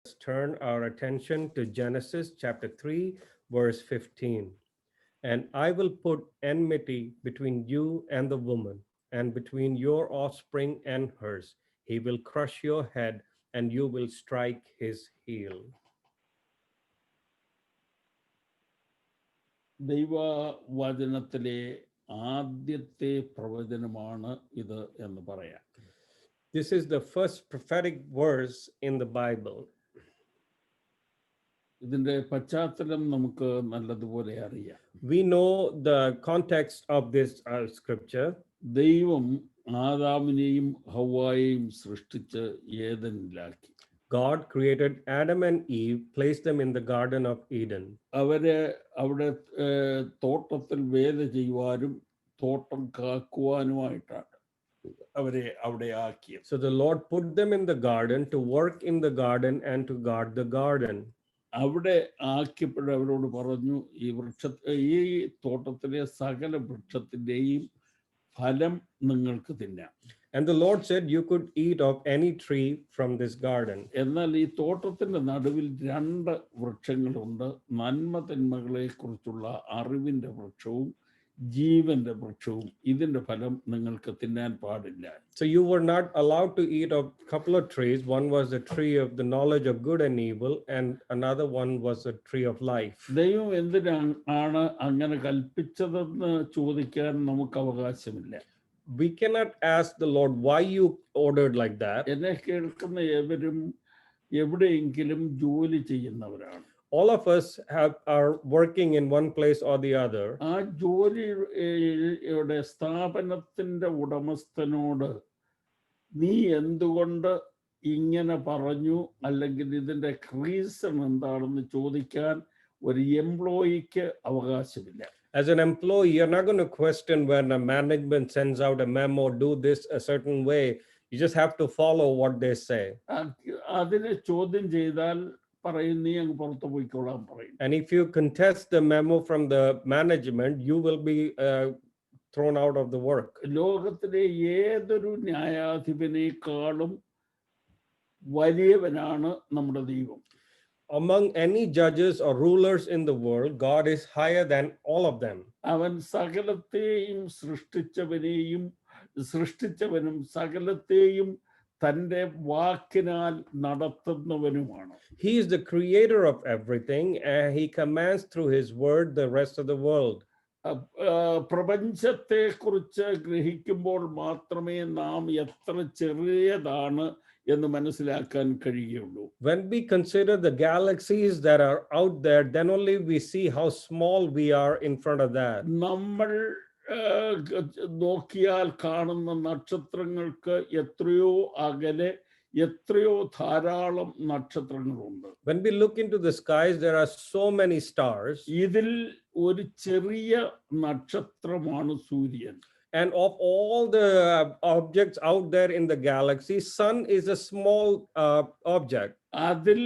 turn our attention to Genesis chapter 3, verse 15. And I will put enmity between you and the woman, and between your offspring and hers. He will crush your head, and you will strike his heel. ദൈവവചനത്തിലെ ആദ്യത്തെ പ്രവചനമാണ് ഇത് എന്ന് പറയാം. This is the first prophetic verse in the Bible. ഇതിന്റെ പശ്ചാത്തലം നമുക്ക് നല്ലതുപോലെ അറിയാം. We know the context of this scripture. ദൈവം ആദാമിനെയും ഹവ്വായെയും സൃഷ്ടിച്ച് ഏദനിലാക്കി. God created Adam and Eve, placed them in the Garden of Eden. അവരെ അവിടെ തോട്ടത്തിൽ വേല ചെയ്യുവാനും തോട്ടം കാക്കുവാനുമായിട്ടാണ് അവരെ അവിടെ ആക്കിയത്. So the Lord put them in the garden to work in the garden and to guard the garden. അവിടെ ആക്കിയപ്പോൾ അവരോട് പറഞ്ഞു, ഈ തോട്ടത്തിലെ സകല വൃക്ഷത്തിന്റെയും ഫലം നിങ്ങൾക്ക് തിന്നാം. And the Lord said you could eat of any tree from this garden. എന്നാൽ ഈ തോട്ടത്തിന്റെ നടുവിൽ രണ്ട് വൃക്ഷങ്ങളുണ്ട്. നന്മ തിന്മകളെ കുറിച്ചുള്ള അറിവിന്റെ വൃക്ഷവും ജീവന്റെ വൃക്ഷവും. ഇതിന്റെ ഫലം നിങ്ങൾക്ക് തിന്നാൻ പാടില്ല. So you were not allowed to eat of a couple of trees. One was the tree of the knowledge of good and evil, and another one was the tree of life. ദൈവം എന്തിനാണ് അങ്ങനെ കൽപ്പിച്ചതെന്ന് ചോദിക്കാൻ നമുക്ക് അവകാശമില്ല. We cannot ask the Lord why you ordered like that. എന്നെ കേൾക്കുന്ന ഏവരും എവിടെയെങ്കിലും ജോലി ചെയ്യുന്നവരാണ്. All of us are working in one place or the other. ആ ജോലിയുടെ സ്ഥാപനത്തിന്റെ ഉടമസ്ഥനോട് നീ എന്തുകൊണ്ട് ഇങ്ങനെ പറഞ്ഞു അല്ലെങ്കിൽ ഇതിന്റെ റീസൺ എന്താണെന്ന് ചോദിക്കാൻ ഒരു എംപ്ലോയിക്ക് അവകാശമില്ല. As an employee, you're not going to question when a management sends out a memo, do this a certain way. You just have to follow what they say. അതിനെ ചോദ്യം ചെയ്താൽ പറയും, നീ അങ്ങ് പുറത്തു പോയിക്കോളാൻ പറയും. And if you contest the memo from the management, you will be thrown out of the work. ലോകത്തിലെ ഏതൊരു ന്യായാധിപനേക്കാളും വലിയവനാണ് നമ്മുടെ ദൈവം. Among any judges or rulers in the world, God is higher than all of them. അവൻ സകലത്തെയും സൃഷ്ടിച്ചവനും സകലത്തെയും തന്റെ വാക്കിനാൽ നടത്തുന്നവനുമാണ്. He is the creator of everything, and he commands through his word the rest of the world. പ്രപഞ്ചത്തെ കുറിച്ച് ഗ്രഹിക്കുമ്പോൾ മാത്രമേ നാം എത്ര ചെറിയതാണ് എന്ന് മനസ്സിലാക്കാൻ കഴിയുള്ളൂ. When we consider the galaxies that are out there, then only we see how small we are in front of that. നമ്മൾ നോക്കിയാൽ കാണുന്ന നക്ഷത്രങ്ങൾക്ക് എത്രയോ അകലെ എത്രയോ ധാരാളം നക്ഷത്രങ്ങളുണ്ട്. When we look into the skies, there are so many stars. ഇതിൽ ഒരു ചെറിയ നക്ഷത്രമാണ് സൂര്യൻ. And of all the objects out there in the galaxy, sun is a small object. അതിൽ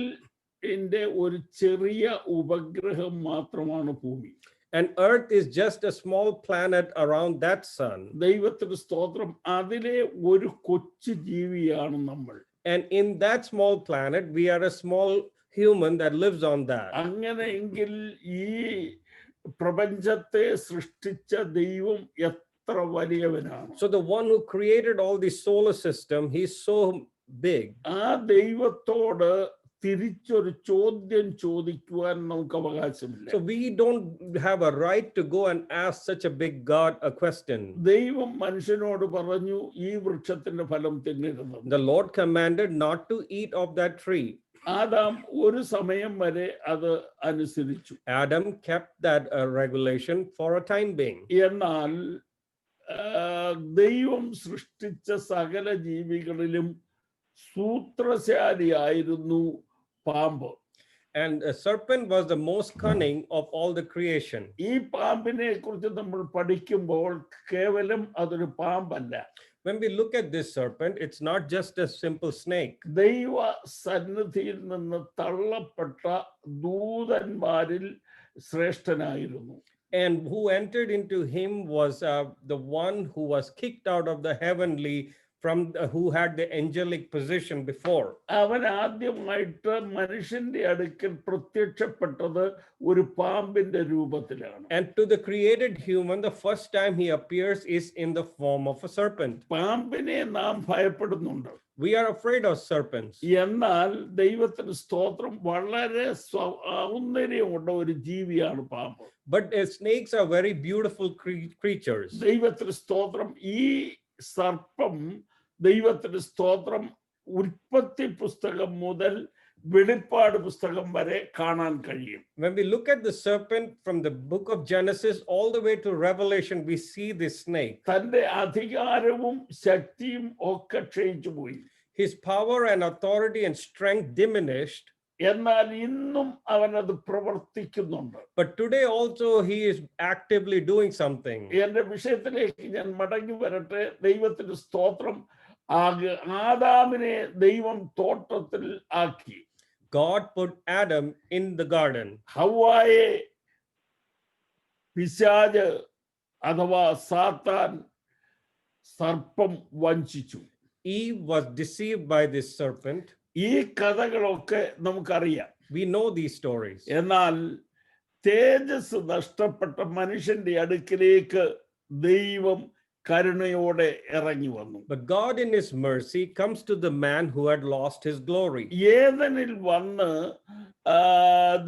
ഒരു ചെറിയ ഉപഗ്രഹം മാത്രമാണ് ഭൂമി. And earth is just a small planet around that sun. ദൈവത്തിന് സ്തോത്രം, അതിലെ ഒരു കൊച്ചു ജീവിയാണ് നമ്മൾ. And in that small planet, we are a small human that lives on that. അങ്ങനെയെങ്കിൽ ഈ പ്രപഞ്ചത്തെ സൃഷ്ടിച്ച ദൈവം എത്ര വലിയവനാണ്. So the one who created all the solar system, he's so big. ആ ദൈവത്തോട് തിരിച്ചൊരു ചോദ്യം ചോദിക്കുവാൻ നമുക്ക് അവകാശമില്ല. So we don't have a right to go and ask such a big God a question. ദൈവം മനുഷ്യനോട് പറഞ്ഞു, ഈ വൃക്ഷത്തിന്റെ ഫലം തിന്നരുത്. The Lord commanded not to eat of that tree. Adam ഒരു സമയം വരെ അത് അനുസരിച്ചു. Adam kept that regulation for a time being. എന്നാൽ ദൈവം സൃഷ്ടിച്ച സകല ജീവികളിലും സൂത്രശാലിയായിരുന്നു പാമ്പ്. And a serpent was the most cunning of all the creation. ഈ പാമ്പിനെ കുറിച്ച് നമ്മൾ പഠിക്കുമ്പോൾ കേവലം അതൊരു പാമ്പല്ല. When we look at this serpent, it's not just a simple snake. ദൈവ സന്നിധിയിൽ നിന്ന് തള്ളപ്പെട്ട ദൂതന്മാരിൽ ശ്രേഷ്ഠനായിരുന്നു. And who entered into him was the one who was kicked out of the heavenly who had the angelic position before. അവൻ ആദ്യമായിട്ട് മനുഷ്യന്റെ അടുക്കൽ പ്രത്യക്ഷപ്പെട്ടത് ഒരു പാമ്പിന്റെ രൂപത്തിലാണ്. And to the created human, the first time he appears is in the form of a serpent. പാമ്പിനെ നാം ഭയപ്പെടുന്നുണ്ട്. We are afraid of serpents. എന്നാൽ ദൈവത്തിന് സ്തോത്രം, വളരെ സൗന്ദര്യമുള്ള ഒരു ജീവിയാണ് പാമ്പ്. But snakes are very beautiful creatures. ദൈവത്തിന് സ്തോത്രം. ഈ സർപ്പം ദൈവത്തിന് സ്തോത്രം ഉൽപ്പത്തി പുസ്തകം മുതൽ വെളിപ്പാട് പുസ്തകം വരെ കാണാൻ കഴിയും. When we look at the serpent from the book of Genesis all the way to Revelation, we see this snake. തന്റെ അധികാരവും ശക്തിയും ഒക്കെ ക്ഷയിച്ചു പോയി. His power and authority and strength diminished. എന്നാൽ ഇന്നും അവനത് പ്രവർത്തിക്കുന്നുണ്ട്. But today also he is actively doing something. എന്റെ വിഷയത്തിലേക്ക് ഞാൻ മടങ്ങി വരട്ടെ. ദൈവത്തിന് സ്തോത്രം. ആദാമിനെ ദൈവം തോട്ടത്തിൽ ആക്കി. God put Adam in the garden. ഹവ്വായെ പിശാച് അഥവാ സാത്താൻ സർപ്പം വഞ്ചിച്ചു. Eve was deceived by this serpent. ഈ കഥകളൊക്കെ നമുക്കറിയാം. We know these stories. എന്നാൽ തേജസ് നഷ്ടപ്പെട്ട മനുഷ്യന്റെ അടുക്കിലേക്ക് ദൈവം കരുണയോടെ ഇറങ്ങി വന്നു. But God in his mercy comes to the man who had lost his glory. ഏദനിൽ വന്ന്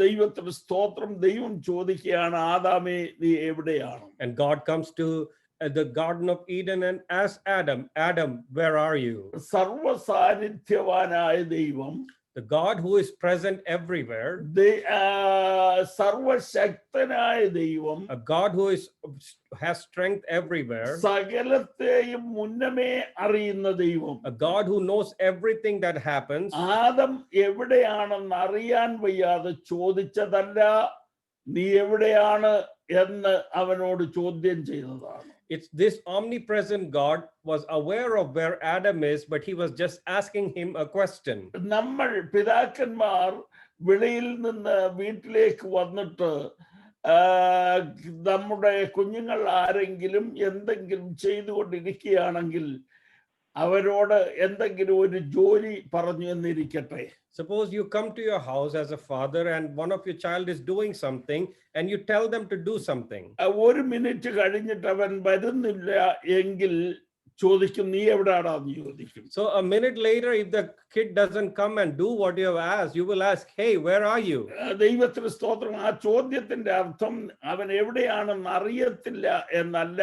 ദൈവത്തിന് സ്തോത്രം. ദൈവം ചോദിക്കുകയാണ്, ആദാമേ നീ എവിടെയാണ്? And God comes to the Garden of Eden and asks Adam, Adam, where are you? സർവസാന്നിധ്യവാനായ ദൈവം, the God who is present everywhere, സർവശക്തനായ ദൈവം, a God who has strength everywhere, സകലത്തെയും മുന്നമേ അറിയുന്ന ദൈവം, a God who knows everything that happens. Adam എവിടെയാണെന്ന് അറിയാൻ വയ്യാതെ ചോദിച്ചതല്ല, നീ എവിടെയാണ് എന്ന് അവനോട് ചോദ്യം ചെയ്തതാണ്. It's this omnipresent God was aware of where Adam is, but he was just asking him a question. നമ്മൾ പിതാക്കന്മാർ വെളിയിൽ നിന്ന് വീട്ടിലേക്ക് വന്നിട്ട് നമ്മുടെ കുഞ്ഞുങ്ങൾ ആരെങ്കിലും എന്തെങ്കിലും ചെയ്തുകൊണ്ടിരിക്കുകയാണെങ്കിൽ അവരോട് എന്തെങ്കിലും ഒരു ജോലി പറഞ്ഞു എന്നിരിക്കട്ടെ. Suppose you come to your house as a father and one of your child is doing something and you tell them to do something. ഒരു മിനിറ്റ് കഴിഞ്ഞിട്ട് അവൻ വരുന്നില്ല എങ്കിൽ ചോദിക്കും, നീ എവിടെയാണെന്ന് ചോദിക്കും. So a minute later, if the kid doesn't come and do what you have asked, you will ask, hey, where are you? ദൈവത്തിന് സ്തോത്രം. ആ ചോദ്യത്തിന്റെ അർത്ഥം അവൻ എവിടെയാണെന്ന് അറിയത്തില്ല എന്നല്ല,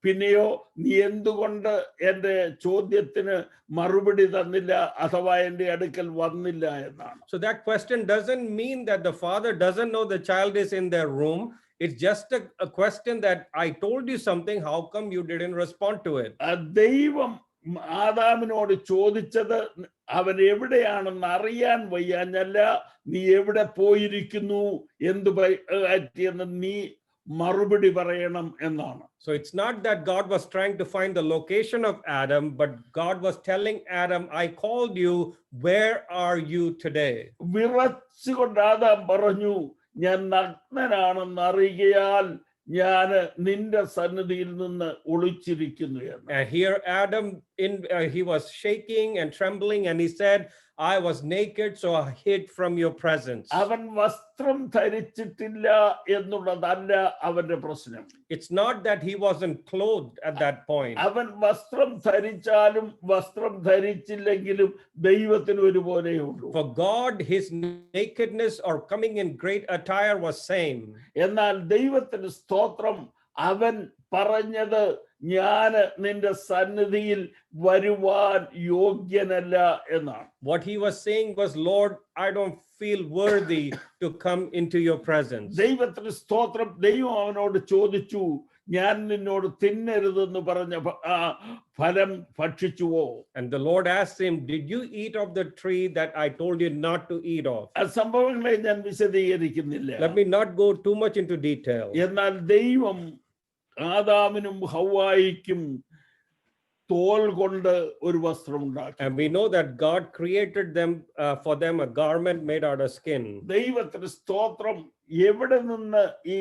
പിന്നെയോ നീ എന്തുകൊണ്ട് എന്റെ ചോദ്യത്തിന് മറുപടി തന്നില്ല അഥവാ എന്റെ അടുക്കൽ വന്നില്ല എന്നാണ്. So that question doesn't mean that the father doesn't know the child is in their room. It's just a question that I told you something, how come you didn't respond to it? ദൈവം ആദാമിനോട് ചോദിച്ചത് അവൻ എവിടെയാണെന്ന് അറിയാൻ വയ്യാഞ്ഞല്ല, നീ എവിടെ പോയിരിക്കുന്നു, എന്തു പറ്റിയെന്ന് നീ മറുപടി പറയണം എന്നാണ്. So it's not that God was trying to find the location of Adam, but God was telling Adam, I called you, where are you today? വിറച്ചുകൊണ്ട് ആദാം പറഞ്ഞു, ഞാൻ നഗ്നനാണെന്ന് അറിയുകയാൽ ഞാൻ നിന്റെ സന്നിധിയിൽ നിന്ന് ഒളിച്ചിരിക്കുന്നു എന്ന്. And here Adam he was shaking and trembling and he said, I was naked, so I hid from your presence. അവൻ വസ്ത്രം ധരിച്ചിട്ടില്ല എന്നുള്ളതല്ല അവന്റെ പ്രശ്നം. It's not that he wasn't clothed at that point. അവൻ വസ്ത്രം ധരിച്ചാലും വസ്ത്രം ധരിച്ചില്ലെങ്കിലും ദൈവത്തിന് ഒരുപോലെയുള്ളൂ. For God, his nakedness or coming in great attire was same. എന്നാൽ ദൈവത്തിന് സ്തോത്രം, അവൻ പറഞ്ഞത്, ഞാൻ നിന്റെ സന്നിധിയിൽ വരുവാൻ യോഗ്യനല്ല എന്നാണ്. What he was saying was, Lord, I don't feel worthy to come into your presence. ദൈവത്തിന് സ്തോത്രം. ദൈവം അവനോട് ചോദിച്ചു, ഞാൻ നിന്നോട് തിന്നരുതെന്ന് പറഞ്ഞ ഫലം ഭക്ഷിച്ചുവോ? And the Lord asked him, did you eat of the tree that I told you not to eat of? ആ സംഭവങ്ങളെ ഞാൻ വിശദീകരിക്കുന്നില്ല. Let me not go too much into detail. എന്നാൽ ദൈവം ആദാമിനും ഹവ്വായിക്കും തോൽ കൊണ്ട് ഒരു വസ്ത്രം ഉണ്ടാക്കി. And we know that God created them for them a garment made out of skin. ദൈവത്തിന് സ്തോത്രം. എവിടെ നിന്ന് ഈ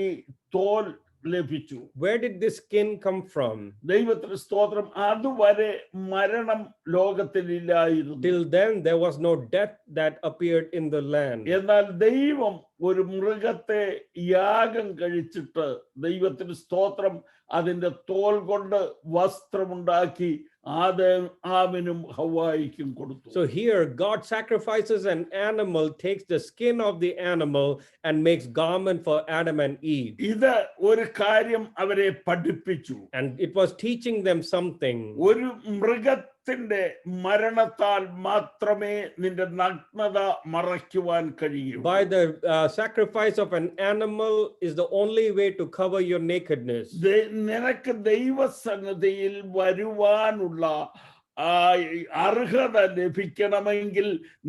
തോൽ ലഭിച്ചു. Where did this skin come from? ദൈവത്തിന് സ്തോത്രം. അതുവരെ മരണം ലോകത്തിലില്ലായിരുന്നു. Till then, there was no death that appeared in the land. എന്നാൽ ദൈവം ഒരു മൃഗത്തെ യാഗം കഴിച്ചിട്ട് ദൈവത്തിന് സ്തോത്രം അതിന്റെ തോൽ കൊണ്ട് വസ്ത്രമുണ്ടാക്കി ആദാമിനും ഹവ്വായിക്കും കൊടുത്തു. So here, God sacrifices an animal, takes the skin of the animal, and makes garment for Adam and Eve. ഇത് ഒരു കാര്യം അവരെ പഠിപ്പിച്ചു. And it was teaching them something. ഒരു മൃഗത്തിന്റെ മരണത്താൽ മാത്രമേ നിന്റെ നഗ്നത മറയ്ക്കുവാൻ കഴിയൂ. By the sacrifice of an animal is the only way to cover your nakedness. നിനക്ക് ദൈവസന്നിധിയിൽ വരുവാനുള്ള അർഹത ലഭിക്കണമെങ്കിൽ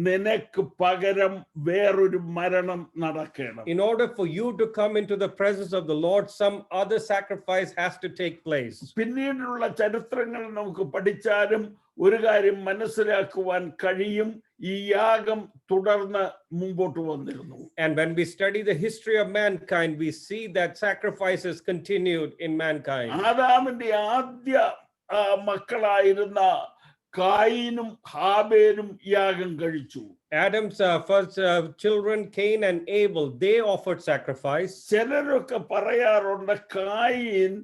നിനക്ക് പകരം വേറൊരു മരണം നടക്കണം. In order for you to come into the presence of the Lord, some other sacrifice has to take place. പിന്നീടുള്ള ചരിത്രങ്ങൾ നമുക്ക് പഠിച്ചാലും ഒരു കാര്യം മനസ്സിലാക്കുവാൻ കഴിയും, ഈ യാഗം തുടർന്ന് മുമ്പോട്ട് വന്നിരുന്നു. And when we study the history of mankind, we see that sacrifices continued in mankind. ആദാമിന്റെ ആദ്യ മക്കളായിരുന്ന കായീനും ഹാബേലും യാഗം കഴിച്ചു. Adam's first children, Cain and Abel, they offered sacrifice. ചിലരൊക്കെ പറയാറുണ്ട് കായീൻ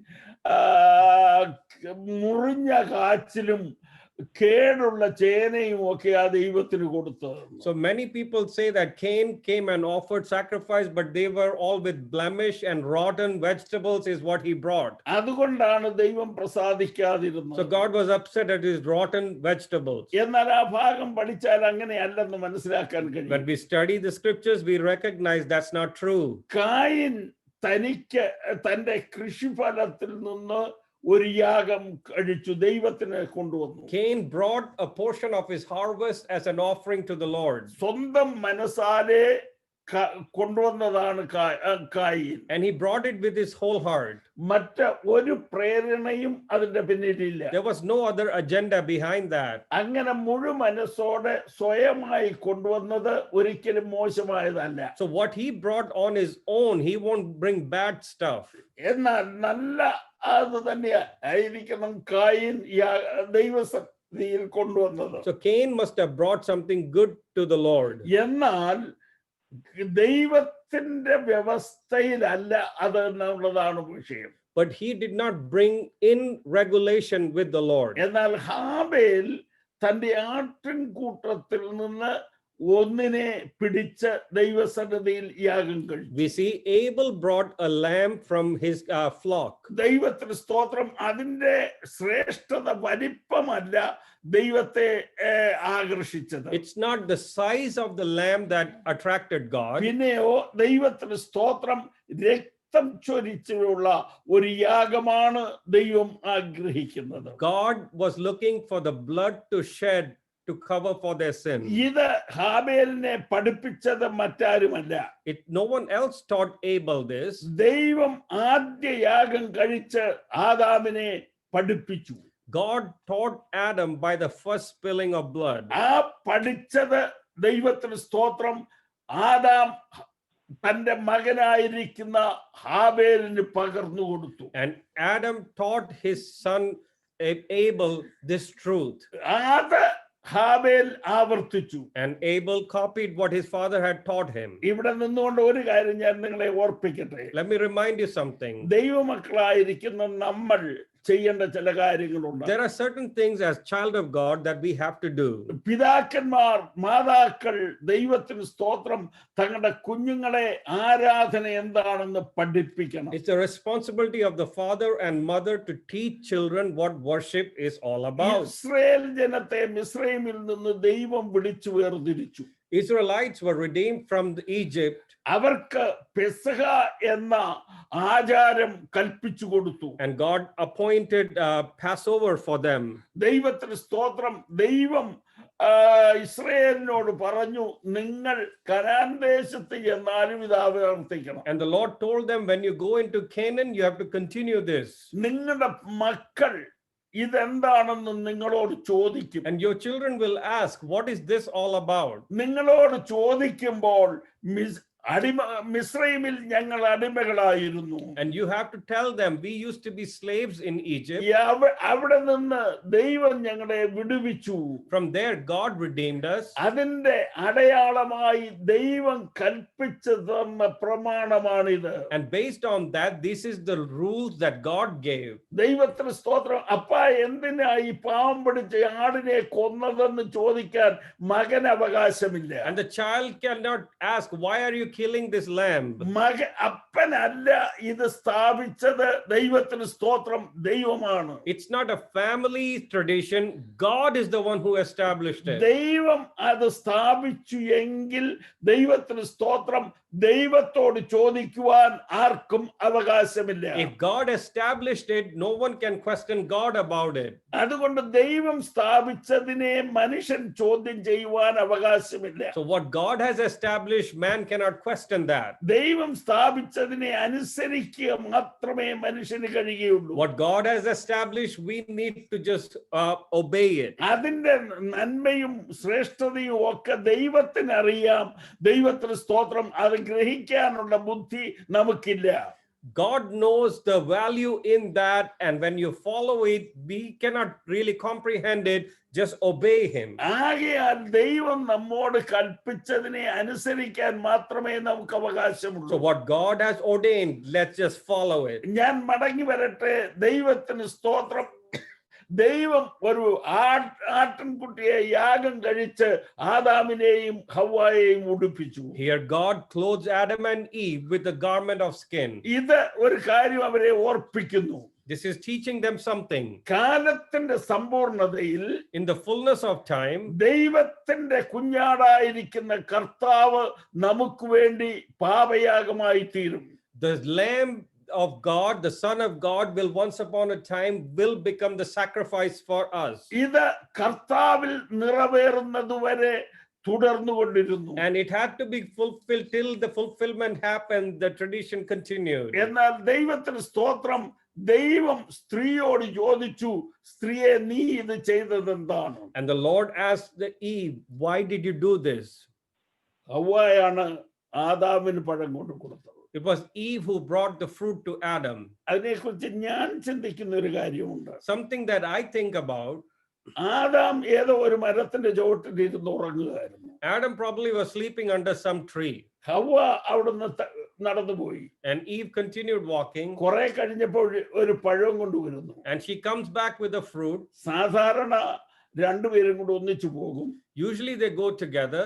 മുറിഞ്ഞ കാച്ചിലും കേടുള്ള ചേനയും ഒക്കെ ആ ദൈവത്തിന് കൊടുത്തത്. So many people say that Cain came and offered sacrifice, but they were all with blemish and rotten vegetables is what he brought. അതുകൊണ്ടാണ് ദൈവം പ്രസാദിക്കാതിരുന്നത്. So God was upset at his rotten vegetables. എന്നാൽ ആ ഭാഗം പഠിച്ചാൽ അങ്ങനെയല്ലെന്ന് മനസ്സിലാക്കാൻ കഴിയും. When we study the scriptures, we recognize that's not true. Cain തനിക്ക് തന്റെ കൃഷിഫലത്തിൽ നിന്ന് ഒരു യാഗം കഴിച്ചു ദൈവത്തിന് കൊണ്ടുവന്നു. Cain brought a portion of his harvest as an offering to the Lord. സ്വന്തം മനസാലെ കൊണ്ടുവന്നതാണ് Cain. And he brought it with his whole heart. മറ്റ് ഒരു പ്രേരണയും അതിന്റെ പിന്നിലില്ല. There was no other agenda behind that. അങ്ങനെ മുഴു മനസ്സോടെ സ്വയമായി കൊണ്ടുവന്നത് ഒരിക്കലും മോശമായതല്ല. So what he brought on his own, he won't bring bad stuff. എന്നാൽ നല്ല അത് തന്നെ ആയിരിക്കണം കായീൻ ദൈവസന്നിധിയിൽ കൊണ്ടുവന്നത്. So Cain must have brought something good to the Lord. എന്നാൽ ദൈവത്തിന്റെ വ്യവസ്ഥയിലല്ല അത് എന്നുള്ളതാണ് വിഷയം. But he did not bring in regulation with the Lord. എന്നാൽ ഹാബേൽ തന്റെ ആട്ടിൻകൂട്ടത്തിൽ നിന്ന് ഒന്നിനെ പിടിച്ച് ദൈവസന്നിധിയിൽ യാഗം കഴിച്ചു. We see Abel brought a lamb from his flock. ദൈവത്തിന് സ്തോത്രം. അതിന്റെ ശ്രേഷ്ഠത വലിപ്പമല്ല ദൈവത്തെ ആകർഷിച്ചത്. It's not the size of the lamb that attracted God. പിന്നെയോ ദൈവത്തിന് സ്തോത്രം രക്തം ചൊരിച്ചുള്ള ഒരു യാഗമാണ് ദൈവം ആഗ്രഹിക്കുന്നത്. God was looking for the blood to shed to cover for their sin. ഇത് ഹാബേലിനെ പഠിപ്പിച്ചത് മറ്റാരുമല്ല. No one else taught Abel this. ദൈവം ആദ്യ യാഗം കഴിച്ച് ആദാമിനെ പഠിപ്പിച്ചു. God taught Adam by the first spilling of blood. ആ പഠിച്ചത് ദൈവത്തിന് സ്തോത്രം ആദാം തന്റെ മകനായിരിക്കുന്ന ഹാബേലിന് പകർന്നു കൊടുത്തു. And Adam taught his son Abel this truth. അത് ഹാബേൽ ആവർത്തിച്ചു. And Abel copied what his father had taught him. ഇവിടെ നിന്നുകൊണ്ട് ഒരു കാര്യം ഞാൻ നിങ്ങളെ ഓർപ്പിക്കട്ടെ. Let me remind you something. ദൈവമക്കളായിരിക്കുന്ന നമ്മൾ ചെയ്യേണ്ട ചില കാര്യങ്ങളുണ്ട്. There are certain things as child of God that we have to do. പിതാക്കന്മാർ മാതാക്കൾ ദൈവത്തിന് സ്തോത്രം തങ്ങളുടെ കുഞ്ഞുങ്ങളെ ആരാധന എന്താണെന്ന് പഠിപ്പിക്കണം. It's the responsibility of the father and mother to teach children what worship is all about. Israel ജനത്തെ മിസ്രൈമിൽ നിന്ന് ദൈവം വിളിച്ചു വേർതിരിച്ചു. Israelites were redeemed from Egypt. അവർക്ക് പെസഹ എന്ന ആചാരം കൽപ്പിച്ചു കൊടുത്തു. And God appointed Passover for them. ദൈവത്തിന് സ്തോത്രം. ദൈവം ഇസ്രായേലിനോട് പറഞ്ഞു, നിങ്ങൾ കനാൻ ദേശത്ത് എന്നാലും ഇത് ആവർത്തിക്കണം. And the Lord told them, when you go into Canaan, you have to continue this. നിങ്ങളുടെ മക്കൾ ഇതെന്താണെന്ന് നിങ്ങളോട് ചോദിക്കും. And your children will ask, what is this all about? നിങ്ങളോട് ചോദിക്കുമ്പോൾ മിസ്രൈമിൽ ഞങ്ങൾ അടിമകളായിരുന്നു. And you have to tell them, we used to be slaves in Egypt. അവിടെ നിന്ന് ദൈവം ഞങ്ങളെ വിടുവിച്ചു. From there, God redeemed us. അതിന്റെ അടയാളമായി ദൈവം കൽപ്പിച്ചു തന്ന പ്രമാണമാണിത്. And based on that, this is the rules that God gave. ദൈവത്തിന് സ്തോത്രം. അപ്പാ എന്തിനാ ഈ പാവം പിടിച്ച ആടിനെ കൊന്നതെന്ന് ചോദിക്കാൻ മകന് അവകാശമില്ല. And the child cannot ask, why are you killing this lamb? അപ്പനല്ല ഇത് സ്ഥാപിച്ചത്, ദൈവത്തിന് സ്തോത്രം, ദൈവമാണ്. It's not a family tradition. God is the one who established it. ദൈവം അത് സ്ഥാപിച്ചു എങ്കിൽ ദൈവത്തിന് സ്തോത്രം, ദൈവത്തോട് ചോദിക്കുവാൻ ആർക്കും അവകാശമില്ല. If God established it, no one can question God about it. അതുകൊണ്ട് ദൈവം സ്ഥാപിച്ചതിനെ മനുഷ്യൻ ചോദ്യം ചെയ്യുവാൻ അവകാശമില്ല. So what God has established, man cannot question that. ദൈവം സ്ഥാപിച്ചതിനെ അനുസരിക്കുക മാത്രമേ മനുഷ്യന് കഴിയുകയുള്ളൂ. What God has established, we need to just obey it. അതിന്റെ നന്മയും ശ്രേഷ്ഠതയും ഒക്കെ ദൈവത്തിന് അറിയാം. ദൈവത്തിന് സ്തോത്രം. അത് ഗ്രഹിക്കാനുള്ള ബുദ്ധി നമുക്കില്ല. God knows the value in that, and when you follow it, we cannot really comprehend it. Just obey him. ആകയാൽ ദൈവം നമ്മോട് കൽപ്പിച്ചതിനെ അനുസരിക്കാൻ മാത്രമേ നമുക്ക് അവകാശമുള്ളൂ. So what God has ordained, let's just follow it. ഞാൻ മടങ്ങി വരട്ടെ. ദൈവത്തിന് സ്തോത്രം. ദൈവം ഒരു ആട്ടിൻകുട്ടിയെ യാഗം കഴിച്ച് ആദാമിനെയും ഹവ്വായെയും ഉടുപ്പിച്ചു. Here God clothes Adam and Eve with the garment of skin. ഇത് ഒരു കാര്യം അവരെ ഓർപ്പിക്കുന്നു. This is teaching them something. കാലത്തിന്റെ സമ്പൂർണതയിൽ, In the fullness of time, ദൈവത്തിന്റെ കുഞ്ഞാടായിരിക്കുന്ന കർത്താവ് നമുക്ക് വേണ്ടി പാപയാഗമായി തീരും. the Lamb of God, the Son of God, will once upon a time will become the sacrifice for us. ഇത് കർത്താവിൽ നിറവേറുന്നതുവരെ തുടർന്നുകൊണ്ടിരുന്നു. And it had to be fulfilled till the fulfillment happened. The tradition continued. എന്നാൽ ദൈവത്തിന് സ്തോത്രം. ദൈവം സ്ത്രീയോട് ചോദിച്ചു, സ്ത്രീയെ നീ ഇത് ചെയ്തതെന്താണ്? And the Lord asked the Eve, why did you do this? ഹവ്വായാണ് ആദാമിന് പഴം കൊണ്ട് കൊടുത്തത്. It was Eve who brought the fruit to Adam. അതിനെക്കുറിച്ച് ഞാൻ ചിന്തിക്കുന്ന ഒരു കാര്യമുണ്ട്. Something that I think about. Adam ഏതോ ഒരു മരത്തിന്റെ ചുവട്ടിൽ ഇരുന്ന് ഉറങ്ങുകയായിരുന്നു. Adam probably was sleeping under some tree. ഹവ്വ അവിടുന്ന് നടന്നുപോയി. And Eve continued walking. കുറെ കഴിഞ്ഞപ്പോൾ ഒരു പഴം കൊണ്ടുവരുന്നു. And she comes back with the fruit. സാധാരണ രണ്ടുപേരും കൂടെ ഒന്നിച്ചു പോകും. Usually they go together.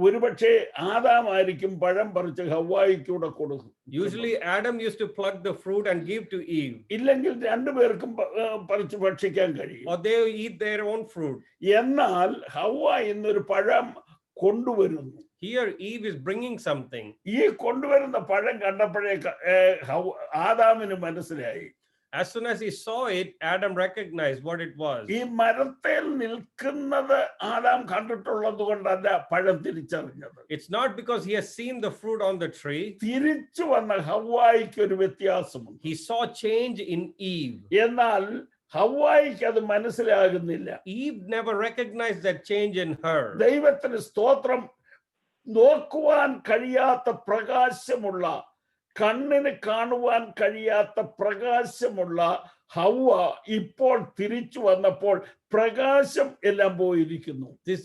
ഒരുപക്ഷെ ആദാമായിരിക്കും പഴം പറിച്ച് ഹവ്വായിക്കൂടെ കൊടുക്കും. Usually Adam used to pluck the fruit and give to Eve. ഇല്ലെങ്കിൽ രണ്ടുപേർക്കും പറിച്ച് ഭക്ഷിക്കാൻ കഴിയും. Or they eat their own fruit. എന്നാൽ ഹവ്വ എന്നൊരു പഴം കൊണ്ടുവരുന്നു. Here Eve is bringing something. ഈ കൊണ്ടുവരുന്ന പഴം കണ്ടപ്പോഴേ ആദാമിന് മനസ്സിലായി. As soon as he saw it, Adam recognized what it was. ഈ മരത്തിൽ നിൽക്കുന്നത് ആദാം കണ്ടിട്ടുള്ളത് കൊണ്ടല്ല പഴം തിരിച്ചറിഞ്ഞത്. It's not because he has seen the fruit on the tree. തിരിച്ചു വന്ന ഹവ്വായിക്ക് ഒരു വ്യത്യാസമുണ്ട്. He saw change in Eve. എന്നാൽ ഹവ്വായിക്ക് അത് മനസ്സിലാകുന്നില്ല. Eve never recognized that change in her. ദൈവത്തിന് സ്തോത്രം. നോക്കുവാൻ കഴിയാത്ത പ്രകാശമുള്ള, കണ്ണിന് കാണുവാൻ കഴിയാത്ത പ്രകാശമുള്ള ഹവ്വ ഇപ്പോൾ തിരിച്ചു വന്നപ്പോൾ പ്രകാശം എല്ലാം പോയിരിക്കുന്നു. This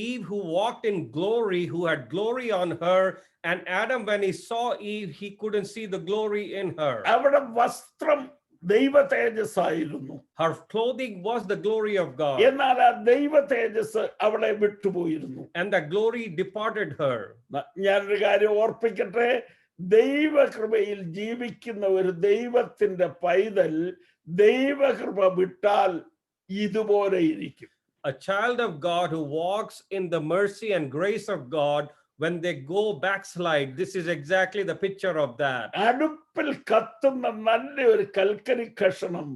Eve who walked in glory, who had glory on her, and Adam, when he saw Eve, he couldn't see the glory in her. അവിടെ വസ്ത്രം ദൈവ തേജസ്സായിരുന്നു. Her clothing was the glory of God. എന്നാൽ ആ ദൈവ തേജസ് അവളെ വിട്ടുപോയിരുന്നു. And that glory departed her. ഞാനൊരു കാര്യം ഓർപ്പിക്കട്ടെ. ദൈവകൃപയിൽ ജീവിക്കുന്ന ഒരു ദൈവത്തിന്റെ പൈതൽ ദൈവകൃപ വിട്ടാൽ ഇതുപോലെ ഇരിക്കും. A child of God who walks in the mercy and grace of God, when they go backslide, this is exactly the picture of that. അടുപ്പിൽ കത്തുന്ന നല്ല ഒരു കൽക്കരി കഷണം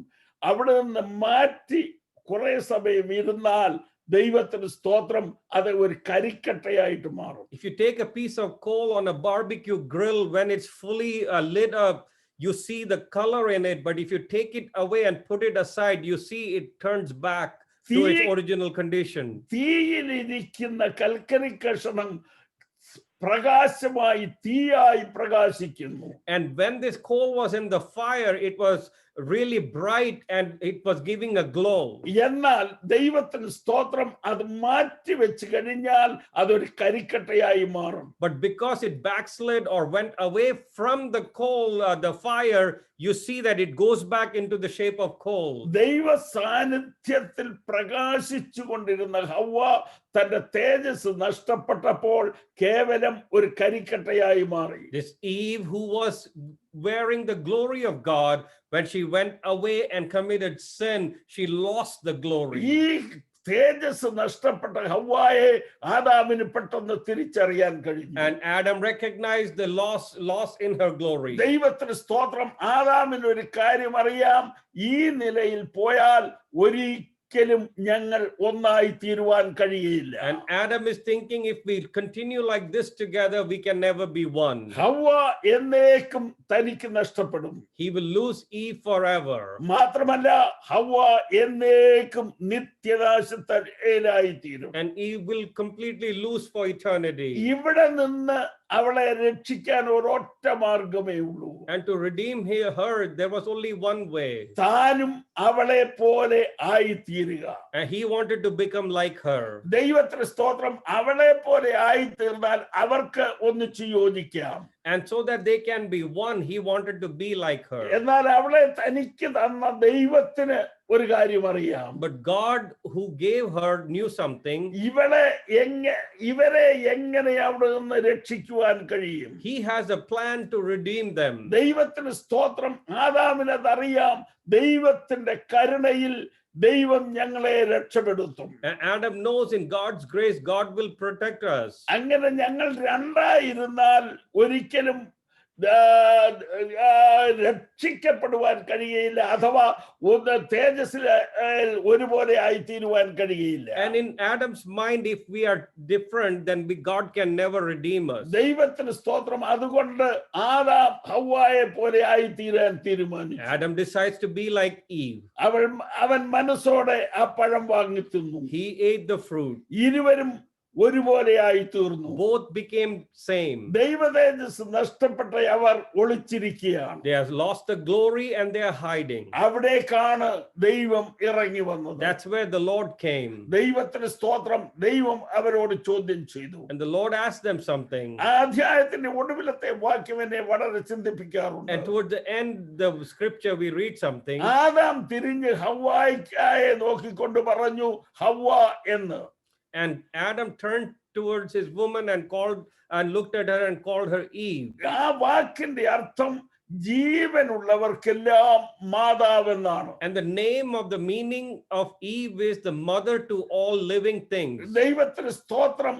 അവിടെ നിന്ന് മാറ്റി കുറെ സമയം ഇരുന്നാൽ ദൈവത്തിന് സ്തോത്രം അത് ഒരു കരിക്കട്ടയായിട്ട് മാറും. If you take a piece of coal on a barbecue grill, when it's fully lit up, you see the color in it, but if you take it away and put it aside, you see it turns back to its original condition. തീയിലിരിക്കുന്ന കൽക്കരി കഷണം പ്രകാശമായി തീയായി പ്രകാശിക്കുന്നു. And when this coal was in the fire, it was really bright and it was giving a glow. എന്നാൽ ദൈവത്തിന് സ്തോത്രം, അത് മാറ്റി വെച്ച് കഴിഞ്ഞാൽ അതൊരു കരിക്കട്ടയായി മാറും. But because it backslid or went away from the coal, the fire, you see that it goes back into the shape of coal. ദൈവ സാന്നിധ്യത്തിൽ പ്രകാശിച്ചു കൊണ്ടിരുന്ന ഹവ്വ തന്റെ തേജസ് നഷ്ടപ്പെട്ടപ്പോൾ കേവലം ഒരു കരിക്കട്ടയായി മാറി. This Eve, who was wearing the glory of God, when she went away and committed sin, she lost the glory. ഈ തേജസ് നഷ്ടപ്പെട്ട ഹവ്വായെ ആദാമിന് പെട്ടെന്ന് തിരിച്ചറിയാൻ കഴിഞ്ഞു. And Adam recognized the loss in her glory. ദൈവത്തിന് സ്തോത്രം. ആദാമിന് ഒരു കാര്യം അറിയാം, ഈ നിലയിൽ പോയാൽ ഒരിക്കലും ഞങ്ങൾ ഒന്നായി തീരുവാൻ കഴിയില്ല. And Adam is thinking, if we continue like this together, we can never be one. ഹവ്വ എന്നേക്കും തനിക്ക് നഷ്ടപ്പെടും. He will lose Eve forever. മാത്രമല്ല ഹവ്വ എന്നേക്കും നിത്യനാശത്തിലായി തീരും. And Eve will completely lose for eternity. ഇവിടെ നിന്ന് അവളെ രക്ഷിക്കാൻ ഒരൊറ്റ മാർഗമേ ഉള്ളൂ. And to redeem her, there was only one way. താനും അവളെ പോലെ ആയിത്തീരുക. And he wanted to become like her. ദൈവത്തിന് സ്തോത്രം. അവളെ പോലെ ആയിത്തീർന്നാൽ അവർക്ക് ഒന്നിച്ച് യോജിക്കാം. And so that they can be one, he wanted to be like her. എന്നാൽ അവളെ തനിക്ക് തന്ന ദൈവത്തിന് ഒരു കാര്യം അറിയാം. But God, who gave her, knew something. ഇവരെ എങ്ങനെ അവിടെ നിന്ന് രക്ഷിക്കുവാൻ കഴിയും? He has a plan to redeem them. ദൈവത്തിന് സ്തോത്രം. ആദാമിനതറിയാം, ദൈവത്തിന്റെ കരുണയിൽ ദൈവം ഞങ്ങളെ രക്ഷപ്പെടുത്തും. And Adam knows in God's grace, God will protect us. അങ്ങനെ ഞങ്ങൾ രണ്ടായിരുന്നാൽ ഒരിക്കലും രക്ഷിക്കപ്പെടുവാൻ കഴിയില്ല, അഥവാ ഒന്ന് തേജസ്സിൽ ഒരുപോലെ ആയിത്തീരുവാൻ കഴിയില്ല. And in Adam's mind, if we are different, then God can never redeem us. ദൈവത്തിന് സ്തോത്രം. അതുകൊണ്ട് ആദാം ഹവ്വായെ പോലെ ആയിത്തീരാൻ തീരുമാനിച്ചു. Adam decides to be like Eve. അവൻ മനസ്സോടെ ആ പഴം വാങ്ങി തിന്നു. He ate the fruit. ഇരുവരും ഒരുപോലെയായി തീർന്നു. Both became same. ദൈവ തേജസ് നഷ്ടപ്പെട്ട അവർ ഒളിച്ചിരിക്കുകയാണ്. They have lost the glory and they are hiding. അവിടേക്കാണ് ദൈവം ഇറങ്ങി വന്നത്. That's where the Lord came. ദൈവത്തിന് സ്തോത്രം. ദൈവം അവരോട് ചോദ്യം ചെയ്തു. And the Lord asked them something. ആ അധ്യായത്തിന്റെ ഒടുവിലത്തെ വാക്യം എന്നെ വളരെ ചിന്തിപ്പിക്കാറുണ്ട്. And towards the end, the scripture, we read something. Adam തിരിഞ്ഞ് ഹവ്വായ്ക്കായെ നോക്കിക്കൊണ്ട് പറഞ്ഞു ഹവ്വ എന്ന്. And Adam turned towards his woman and looked at her and called her Eve. ആ വാക്കിന്റെ അർത്ഥം ജീവനുള്ളവർക്കെല്ലാം മാതാവെന്നാണ്. And the name of the meaning of Eve is the mother to all living things. ദൈവത്തിന് സ്തോത്രം.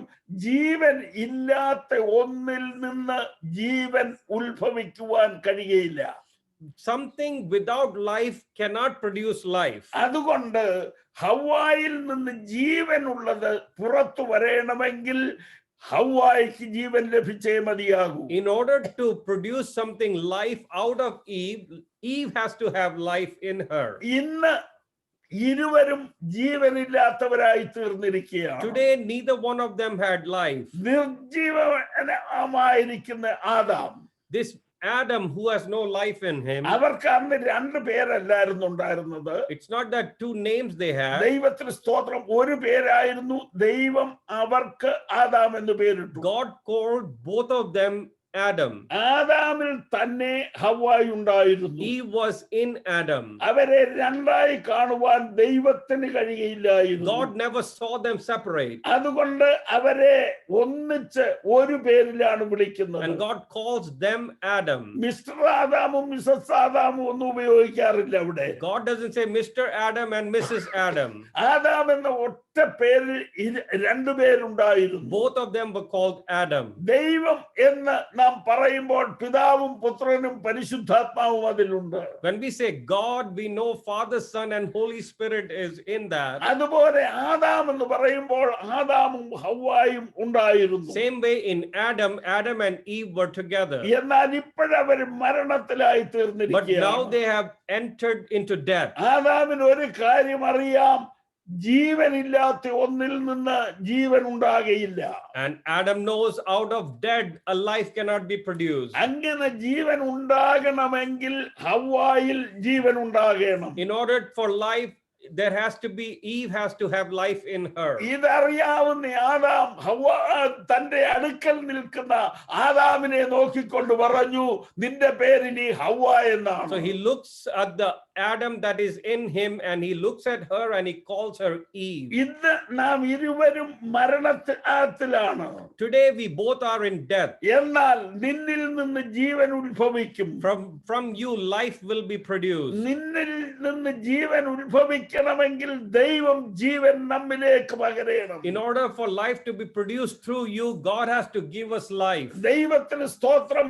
ജീവൻ ഇല്ലാത്ത ഒന്നിൽ നിന്ന് ജീവൻ ഉത്ഭവിക്കുവാൻ കഴിയില്ല. Something without life cannot produce life. അതുകൊണ്ട് ഹവ്വായിൽ നിന്ന് ജീവനുള്ളത് പുറത്തു വരണമെങ്കിൽ ഹവ്വായ്ക്ക് ജീവൻ ലഭിച്ചേ മതിയാകൂ. In order to produce something life out of Eve, Eve has to have life in her. ഇന്ന് ഇരുവരും ജീവനില്ലാത്തവരായി തീർന്നിരിക്കുകയാണ്. Today neither one of them had life. നിർജീവമായിരിക്കുന്ന Adam, This Adam, who has no life in him, അവർക്ക് അന്ന് രണ്ട് പേരല്ലായിരുന്നു ഉണ്ടായിരുന്നത്. it's not that two names they have. ദൈവത്തിന് സ്തോത്രം. ഒരു പേരായിരുന്നു. ദൈവം അവർക്ക് ആദാം എന്ന് പേരിട്ടു. God called both of them Adam. ആദാമിൽ തന്നെ ഹവ്വായി ഉണ്ടായിരുന്നു. Eve was in Adam. അവരെ രണ്ടായി കാണുവാൻ ദൈവത്തിന് കഴിയില്ലായിരുന്നു. God never saw them separate. അതുകൊണ്ട് അവരെ ഒന്നിച്ച് ഒരു പേരിലാണ് വിളിക്കുന്നത്. And God calls them Adam. Mister ആദാമും മിസസ് ആദാമും ഒന്നും ഉപയോഗിക്കാറില്ല അവിടെ. God doesn't say Mr. Adam and Mrs. Adam. Adam എന്ന ഒറ്റ പേരിൽ രണ്ടു പേരുണ്ടായിരുന്നു. Both of them were called Adam. ദൈവം എന്ന് നാം പറയുമ്പോൾ പിതാവും പുത്രനും പരിശുദ്ധാത്മാവും അതിലുണ്ട്. When we say God, we know Father, Son and Holy Spirit is in that. അതുപോലെ ആദാം എന്ന് പറയുമ്പോൾ ആദാമും ഹവ്വായും ഉണ്ടായിരുന്നു. Same way in Adam and Eve were together. എന്നാൽ ഇപ്പോഴവർ മരണത്തിലായി But തീർന്നിരിക്കുകയാണ്. now they have entered into death. ആദാമിന് ഒരു കാര്യം അറിയാം, ജീവനില്ലാത്ത ഒന്നിൽ നിന്ന് ജീവൻ ഉണ്ടാകുകയില്ല. And Adam knows out of dead a life cannot be produced. അങ്ങനെ ജീവൻ ഉണ്ടാകണമെങ്കിൽ ഹവ്വായിൽ ജീവൻ ഉണ്ടാകണം. In order for life, there has to be, Eve has to have life in her. ഇതറിയാവുന്ന ആദാം ഹവ്വ തന്റെ അടുക്കൽ നിൽക്കുന്ന ആദാമിനെ നോക്കിക്കൊണ്ട് പറഞ്ഞു, നിന്റെ പേര് നീ ഹവ്വ എന്നാണ്. So he looks at the Adam that is in him and he looks at her and he calls her Eve. ഇന്ന് നാം ഇരുവരും മരണത്തിലാണ്. Today we both are in death. എന്നാൽ നിന്നിൽ നിന്ന് ജീവൻ ഉത്ഭവിക്കും. From you life will be produced. നിന്നിൽ നിന്ന് ജീവൻ ഉത്ഭവിക്കണമെങ്കിൽ ദൈവം ജീവൻ നമ്മിലേക്ക് പകരണം. In order for life to be produced through you, God has to give us life. ദൈവത്തിന് സ്തോത്രം.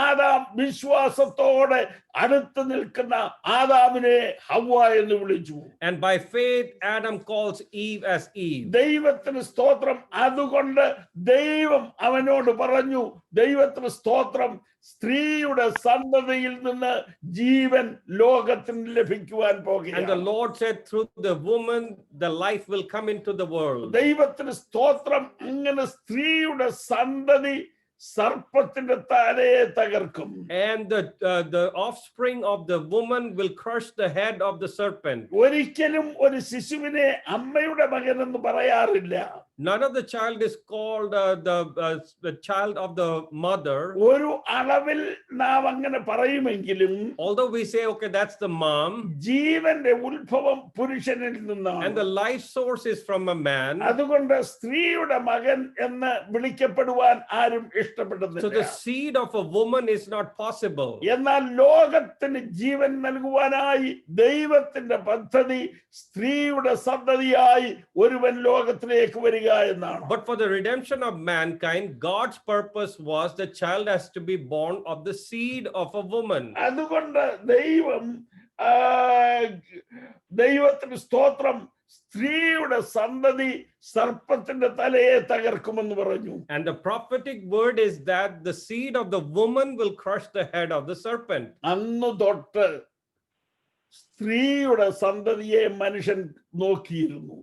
ആദാം വിശ്വാസത്തോടെ അടുത്ത് നിൽക്കുന്ന ആദാമിനെ ഹവ്വ എന്ന് വിളിച്ചു. And by faith Adam calls Eve as Eve. ദൈവത്തിന് സ്തോത്രം. അതുകൊണ്ട് ദൈവം അവനോട് പറഞ്ഞു, ദൈവത്തിന് സ്തോത്രം, സ്ത്രീയുടെ സന്തതിയിൽ നിന്ന് ജീവൻ ലോകത്തിന് ലഭിക്കുവാൻ പോകുകയാണ്. And the Lord said, through the woman the life will come into the world. ദൈവത്തിന് സ്തോത്രം. അങ്ങനെ സ്ത്രീയുടെ സന്തതി സർപ്പത്തിന്റെ തലയെ തകർക്കും. And the offspring of the woman will crush the head of the serpent. ഒരിക്കലും ഒരു ശിശുവിനെ അമ്മയുടെ മകൻ എന്ന് പറയാറില്ല. None of the child is called the child of the mother. ഒരു അളവിൽ നാം അങ്ങനെ പറയുമെങ്കിലും, although we say okay that's the mom, ജീവന്റെ ഉത്ഭവം പുരുഷനിൽ നിന്നാണ്. and the life source is from a man. അതുകൊണ്ട് സ്ത്രീയുടെ മകൻ എന്ന് വിളിക്കപ്പെടുവാൻ ആരും ഇഷ്ടപ്പെടുന്നില്ല. So the seed of a woman is not possible. എന്നാൽ ലോകത്തിന് ജീവൻ നൽകുവാനായി ദൈവത്തിന്റെ പദ്ധതി സ്ത്രീയുടെ സന്തതിയായി ഒരുവൻ ലോകത്തിലേക്ക് വരിക എന്നാണ്. But for the redemption of mankind, God's purpose was the child has to be born of the seed of a woman. അതുകൊണ്ട് ദൈവത്തിന് സ്തോത്രം, സ്ത്രീയുടെ സന്തതി സർപ്പത്തിന്റെ തലയെ തകർക്കുമെന്ന് പറഞ്ഞു. And the prophetic word is that the seed of the woman will crush the head of the serpent. അന്ന് തൊട്ട് സ്ത്രീയുടെ സന്തതിയെ മനുഷ്യൻ നോക്കിയിരുന്നു.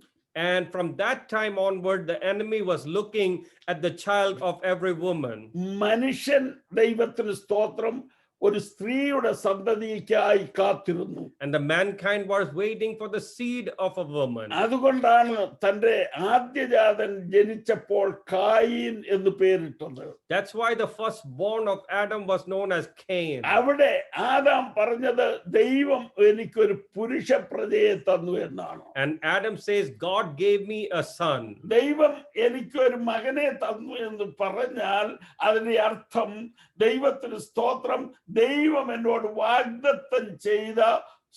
And from that time onward, the enemy was looking at the child of every woman. മനുഷ്യൻ ദൈവത്തിന് സ്തോത്രം ഒരു സ്ത്രീയുടെ സന്തതിക്കായി കാത്തിരുന്നു. And the mankind was waiting for the seed of a woman. അതുകൊണ്ടാണ് തന്റെ ആദ്യജാതൻ ജനിച്ചപ്പോൾ കായീൻ എന്ന് പേരിട്ടത്. That's why the firstborn of Adam was known as Cain. അവിടെ ആദാം പറഞ്ഞത് ദൈവം എനിക്കൊരു പുരുഷ പ്രജയെ തന്നു എന്നാണ്. And Adam says, God gave me a son. ദൈവം എനിക്കൊരു മകനെ തന്നു എന്ന് പറഞ്ഞാൽ അതിന്റെ അർത്ഥം ദൈവത്തിന് സ്തോത്രം, ദൈവം എന്നോട് വാഗ്ദത്തം ചെയ്ത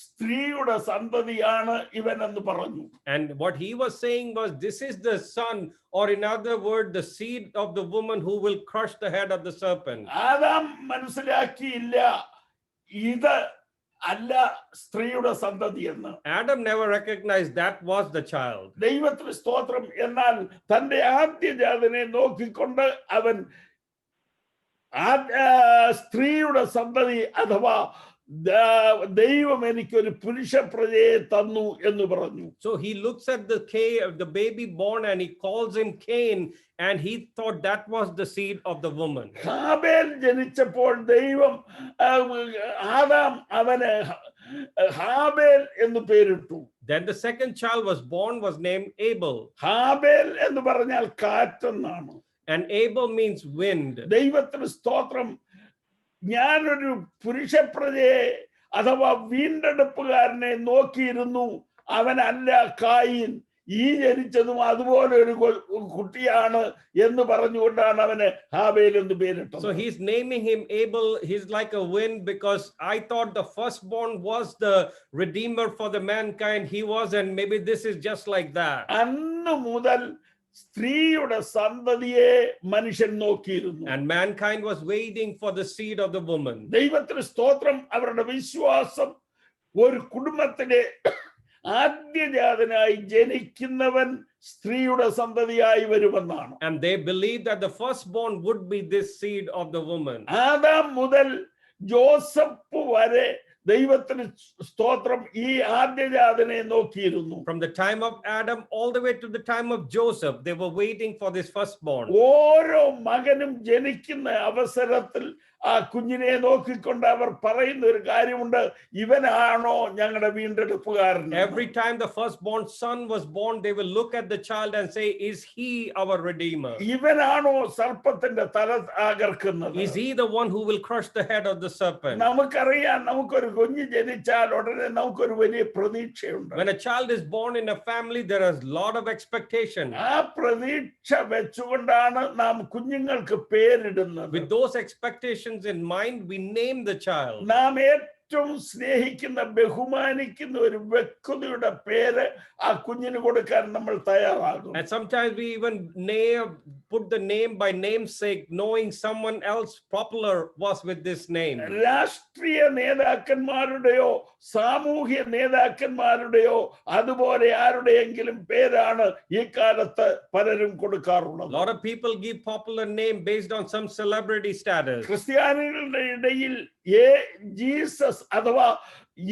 സ്ത്രീയുടെ സന്തതിയാണ് ഇവൻ എന്ന് പറഞ്ഞു. And what he was saying was, this is the son, or in other words, the seed of the woman who will crush the head of the serpent. Adam മനസ്സിലാക്കിയില്ല ഇത് അല്ല സ്ത്രീയുടെ സന്തതി എന്ന്. Adam never recognized that was the child. ദൈവത്തിന് സ്തോത്രം. എന്നാൽ തന്റെ ആദ്യജാതനെ നോക്കിക്കൊണ്ട് അവൻ സ്ത്രീയുടെ സന്തതി അഥവാ ദൈവം എനിക്കൊരു പുരുഷ പ്രജയെ തന്നു എന്ന് പറഞ്ഞു. So he looks at the baby born and he calls him Cain, and he thought that was the seed of the woman. ഹാബേൽ ജനിച്ചപ്പോൾ ദൈവം ആദാം അവന് ഹാബേൽ എന്ന് പേരിട്ടു. Then the second child was named Abel. ഹാബേൽ എന്ന് പറഞ്ഞാൽ കാറ്റെന്നാണ്. And Abel means wind. ദൈവത്തിന് സ്തോത്രം. ഞാനൊരു പുരുഷ പ്രജയെ അഥവാ വീണ്ടെടുപ്പുകാരനെ നോക്കിയിരുന്നു, അവനല്ല കായീൻ. ഈ ജനിച്ചതും അതുപോലെ ഒരു കുട്ടിയാണ് എന്ന് പറഞ്ഞുകൊണ്ടാണ് അവന് ഹാബേൽ എന്ന് പേരിട്ടത്. So he's naming him Abel. He's like a wind because I thought the firstborn was the redeemer for the mankind. He was, and maybe this is just like that. അന്ന് മുതൽ സ്ത്രീയുടെ സന്തതിയെ മനുഷ്യൻ നോക്കിയിരുന്നു. And mankind was waiting for the seed of the woman. ദൈവത്തിന് സ്തോത്രം. അവരുടെ വിശ്വാസം ഒരു കുടുംബത്തിലെ ആദ്യജാതനായി ജനിക്കുന്നവൻ സ്ത്രീയുടെ സന്തതിയായി വരുമെന്നാണ്. And they believed that the firstborn would be this seed of the woman. Adam മുതൽ ജോസഫ് വരെ ദൈവത്തിന് സ്തോത്രം ഈ ആദ്യജാതനെ നോക്കിയിരുന്നു. From the time of Adam all the way to the time of Joseph, they were waiting for this firstborn. ഓരോ മകനും ജനിക്കുന്ന അവസരത്തിൽ ആ കുഞ്ഞിനെ നോക്കിക്കൊണ്ട് അവർ പറയുന്ന ഒരു കാര്യമുണ്ട്, ഇവനാണോ ഞങ്ങളുടെ വീണ്ടെടുപ്പുകാരൻ? Every time the firstborn son was born, they will look at the child and say, is he our redeemer? ഇവനാണോ സർപ്പത്തിന്റെ തല തകർക്കുന്നത്? Is he the one who will crush the head of the serpent? നമുക്കറിയാം, നമുക്കൊരു കുഞ്ഞ് ജനിച്ചാൽ ഉടനെ നമുക്കൊരു വലിയ പ്രതീക്ഷയുണ്ട്. When a child is born in a family, there is a lot of expectation. ആ പ്രതീക്ഷ വെച്ചുകൊണ്ടാണ് നാം കുഞ്ഞുങ്ങൾക്ക് പേരിടുന്നത്. With those expectations in mind, we name the child. നാം ഏറ്റവും സ്നേഹിക്കുന്ന ബഹുമാനിക്കുന്ന ഒരു വ്യക്തിയുടെ പേര് ആ കുഞ്ഞിന് കൊടുക്കാൻ നമ്മൾ തയ്യാറാകും. And sometimes we even put the name by namesake, knowing someone else popular was with this name. രാഷ്ട്രീയ നേതാക്കന്മാരുടെയോ സാമൂഹ്യ നേതാക്കന്മാരുടെയോ അതുപോലെ ആരുടെയെങ്കിലും പേരാണ് ഈ കാലത്ത് പലരും കൊടുക്കാറുള്ളത്. A lot of people give popular name based on some celebrity status. ക്രിസ്ത്യാനികളുടെ ഇടയിൽ ജീസസ് അഥവാ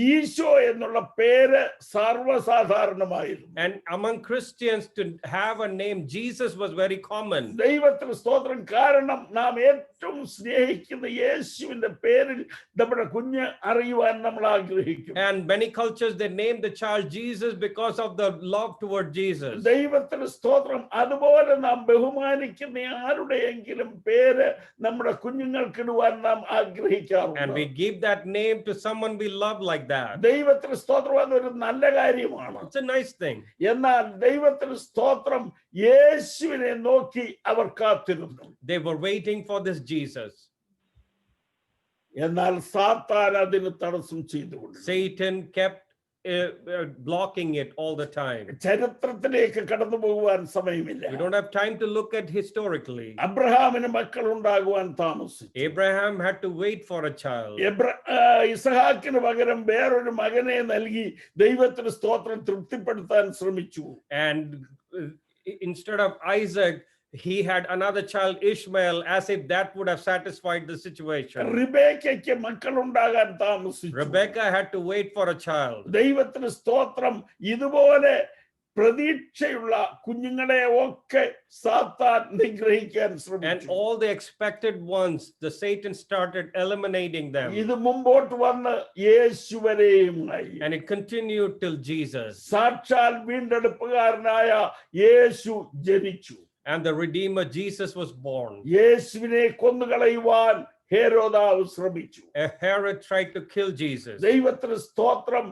ഈശോ എന്നുള്ള പേര് സർവ്വസാധാരണമായിരുന്നു. And among Christians, to have a name Jesus was very common. ദൈവത്തിന് സ്തോത്രം. കാരണം നാം ഏറ്റവും സ്നേഹിക്കുന്ന യേശുവിന്റെ പേരിൽ നമ്മുടെ കുഞ്ഞ് അറിയുവാൻ നമ്മൾ ആഗ്രഹിക്കും. And many cultures, they name the child Jesus because of the love toward Jesus. ദൈവത്തിന് സ്തോത്രം. അതുപോലെ നാം ബഹുമാനിക്കുന്ന ആരുടെയെങ്കിലും പേര് നമ്മുടെ കുഞ്ഞുങ്ങൾക്കിടുവാൻ നാം ആഗ്രഹിക്കാറുണ്ട്. And we give that name to someone we love like that. ദൈവത്തിന് സ്തോത്രം എന്നൊരു നല്ല കാര്യമാണ്. It's a nice thing. എന്നാൽ ദൈവത്തിന് സ്തോത്രം യേശുവിനെ നോക്കി അവർ കാത്തിരുന്നു. They were waiting for this Jesus. എന്നാൽ സാത്താൻ അതിന് തടസ്സം ചെയ്തുകൊണ്ട് Satan kept blocking it all the time. ചരിത്രത്തിലേക്ക് കടന്നു പോകുവാൻ സമയമില്ല. We don't have time to look at historically. അബ്രഹാമിന് മക്കൾ ഉണ്ടാകുവാൻ താമസിച്ചു. Abraham had to wait for a child. ഇസഹാക്കിന് പകരം വേറൊരു മകനെ നൽകി ദൈവത്തിന് സ്തോത്രം തൃപ്തിപ്പെടുത്താൻ ശ്രമിച്ചു. And instead of Isaac, he had another child, Ishmael, as if that would have satisfied the situation. റിബേക്കയ്ക്ക് മക്കൾ ഉണ്ടാകാൻ താമസിച്ചു. Rebecca had to wait for a child. ദൈവത്തിന് സ്തോത്രം. ഇതുപോലെ പ്രതീക്ഷയുള്ള കുഞ്ഞുങ്ങളെ ഒക്കെ സാത്താൻ നിഗ്രഹിക്കാൻ And ശ്രമിച്ചു. all the expected ones, the Satan started eliminating them. ഇത് മുമ്പോട്ട് വന്ന് യേശുവരെയുമായി. And it continued till Jesus. സാക്ഷാൽ വീണ്ടെടുപ്പുകാരനായ യേശു ജനിച്ചു. And the Redeemer Jesus was born. യേശുവിനെ കൊന്നുകളയുവാൻ ഹേരോദാവ് ശ്രമിച്ചു. Herod tried to kill Jesus. ദൈവത്തിന് സ്തോത്രം.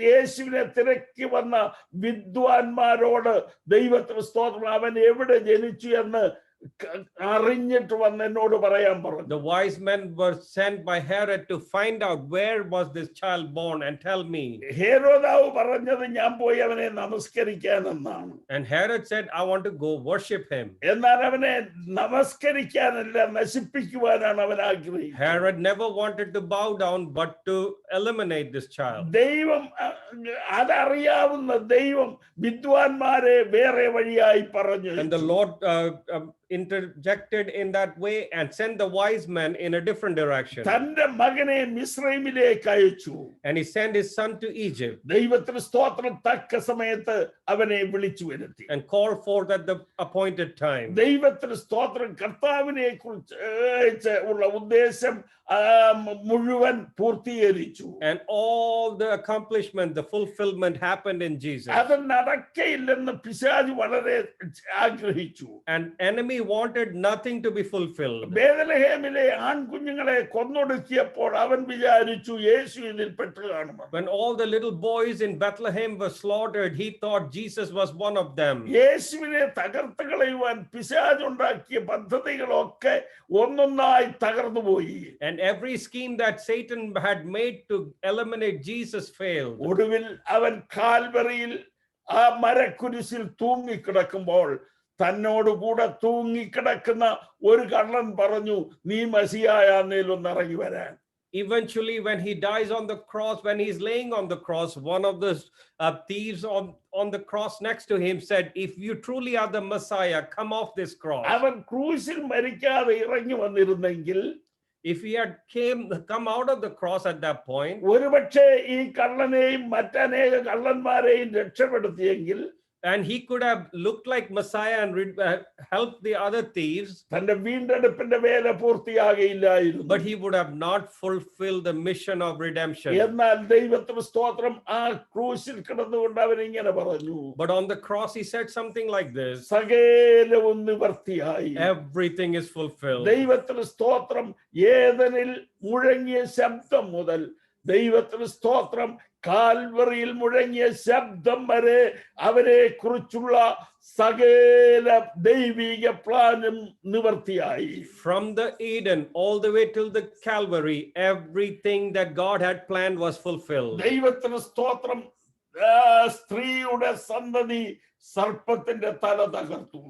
യേശുവിനെ തിരക്കി വന്ന വിദ്വാൻമാരോട് ദൈവത്തിന് സ്തോത്രം അവൻ എവിടെ ജനിച്ചു എന്ന് അറിഞ്ഞിട്ട് വന്ന് എന്നോട് പറയാൻ പറഞ്ഞു. The wise men were sent by Herod to find out where was this child born and tell me. ഹേരോദാവ് പറഞ്ഞത് ഞാൻ പോയി അവനെ നമസ്കരിക്കാൻ എന്നാണ്. And Herod said, I want to go worship him. എന്നാൽ അവനെ നമസ്കരിക്കാനല്ല നശിപ്പിക്കുവാനാണ് അവൻ ആഗ്രഹിച്ചത്. Herod never wanted to bow down but to eliminate this child. ദൈവം അതറിയാവുന്ന ദൈവം വിദ്വാൻമാരെ വേറെ വഴിയായി പറഞ്ഞു. And the Lord interjected in that way and sent the wise men in a different direction. തന്റെ മകനെ മിസ്രൈമിലേക്ക് അയച്ചു. And he sent his son to Egypt. ദൈവത്തിന് സ്തോത്രം. തക്ക സമയത്ത് അവനെ വിളിച്ചു വരുത്തി. And called forth at the appointed time. ദൈവത്തിന് സ്തോത്രം. കർത്താവിനെ കുറിച്ച് ഉള്ള ഉദ്ദേശം മുഴുവൻ പൂർത്തീകരിച്ചു. And all the accomplishment, the fulfillment happened in Jesus. അത് നടക്കയില്ലെന്ന് പിശാച് വളരെ ആഗ്രഹിച്ചു. And enemy wanted nothing to be fulfilled. ബേത്ലഹേമിലെ ആൺകുഞ്ഞുങ്ങളെ കൊന്നൊടുക്കിയപ്പോൾ അവൻ വിചാരിച്ചു യേശു ഇതിൽ പെട്ട് കാണുമെന്ന്. When all the little boys in Bethlehem were slaughtered, he thought Jesus was one of them. യേശുവിനെ തകർത്ത് കളയുവാൻ പിശാച് ഉണ്ടാക്കിയ പദ്ധതികളൊക്കെ ഒന്നൊന്നായി തകർന്നുപോയി. And every scheme that Satan had made to eliminate Jesus failed. ഒടുവിൽ അവൻ കാൽവറിയിൽ ആ മരക്കുരിശിൽ തൂങ്ങിക്കിടക്കുമ്പോൾ തന്നോട് കൂടെ തൂങ്ങിക്കിടക്കുന്ന ഒരു കള്ളൻ പറഞ്ഞു, നീ മസിയായാന്നേലൊന്ന് ഇറങ്ങി വരാൻ. Eventually, when he dies on the cross, when he's laying on the cross, one of the thieves on the cross next to him said, if you truly are the Messiah, come off this cross. അവൻ ക്രൂശിൽ മരിക്കാതെ ഇറങ്ങി വന്നിരുന്നെങ്കിൽ, If he had come out of the cross at that point, ഒരുപക്ഷെ ഈ കള്ളനെയും മറ്റനേക കള്ളന്മാരെയും രക്ഷപ്പെടുത്തിയെങ്കിൽ and he could have looked like Messiah and helped the other thieves, തന്റെ വീണ്ടെടുപ്പിന്റെ വേല പൂർത്തിയാകയില്ലായിരുന്നു. but he would have not fulfilled the mission of redemption. എന്നാൽ ദൈവത്തിന് സ്തോത്രം, ആ ക്രൂശിൽ കിടന്നുകൊണ്ട് അവൻ ഇങ്ങനെ പറഞ്ഞു, But on the cross he said something like this: സകലവും നിവർത്തിയായി. everything is fulfilled. ദൈവത്തിന് സ്തോത്രം, ഏദനിൽ മുഴങ്ങിയ ശബ്ദം മുതൽ ദൈവത്തിന് സ്തോത്രം കാൽവറിയിൽ മുഴങ്ങിയ ശബ്ദം വരെ അവരെ കുറിച്ചുള്ള സകല ദൈവിക പ്ലാനും നിവർത്തിയായി. From the Eden all the way till the Calvary, everything that God had planned was fulfilled. ദൈവത്തിന് സ്തോത്രം, സ്ത്രീയുടെ സന്തതി സർപ്പത്തിന്റെ തല തകർത്തു.